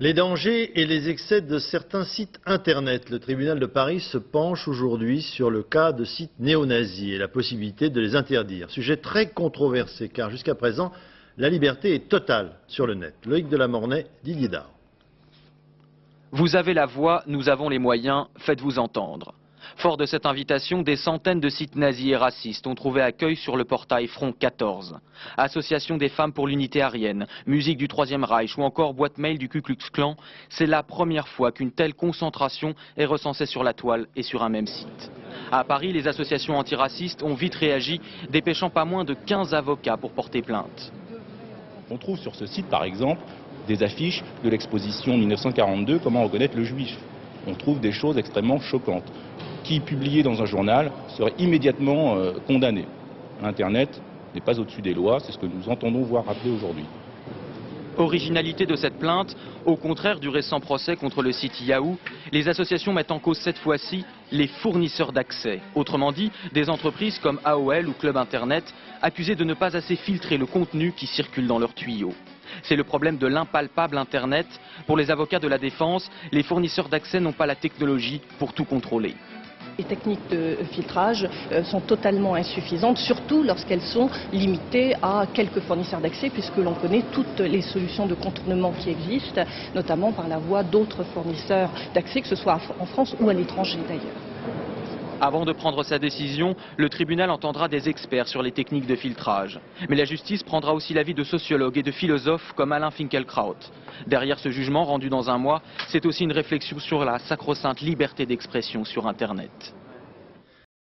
Les dangers et les excès de certains sites Internet. Le tribunal de Paris se penche aujourd'hui sur le cas de sites néo-nazis et la possibilité de les interdire. Sujet très controversé car jusqu'à présent, la liberté est totale sur le net. Loïc Delamornay, Didier Dard. Vous avez la voix, nous avons les moyens, faites-vous entendre. Fort de cette invitation, des centaines de sites nazis et racistes ont trouvé accueil sur le portail Front 14. Association des femmes pour l'unité aryenne, musique du Troisième Reich ou encore boîte mail du Ku Klux Klan, c'est la première fois qu'une telle concentration est recensée sur la toile et sur un même site. À Paris, les associations antiracistes ont vite réagi, dépêchant pas moins de 15 avocats pour porter plainte. On trouve sur ce site, par exemple, des affiches de l'exposition 1942, comment reconnaître le juif. On trouve des choses extrêmement choquantes. Qui, publié dans un journal, serait immédiatement condamné. Internet n'est pas au-dessus des lois, c'est ce que nous entendons voir rappeler aujourd'hui. Originalité de cette plainte, au contraire du récent procès contre le site Yahoo, les associations mettent en cause cette fois-ci les fournisseurs d'accès. Autrement dit, des entreprises comme AOL ou Club Internet, accusées de ne pas assez filtrer le contenu qui circule dans leurs tuyaux. C'est le problème de l'impalpable Internet. Pour les avocats de la défense, les fournisseurs d'accès n'ont pas la technologie pour tout contrôler. Les techniques de filtrage sont totalement insuffisantes, surtout lorsqu'elles sont limitées à quelques fournisseurs d'accès, puisque l'on connaît toutes les solutions de contournement qui existent, notamment par la voie d'autres fournisseurs d'accès, que ce soit en France ou à l'étranger d'ailleurs. Avant de prendre sa décision, le tribunal entendra des experts sur les techniques de filtrage. Mais la justice prendra aussi l'avis de sociologues et de philosophes comme Alain Finkielkraut. Derrière ce jugement rendu dans un mois, c'est aussi une réflexion sur la sacro-sainte liberté d'expression sur Internet.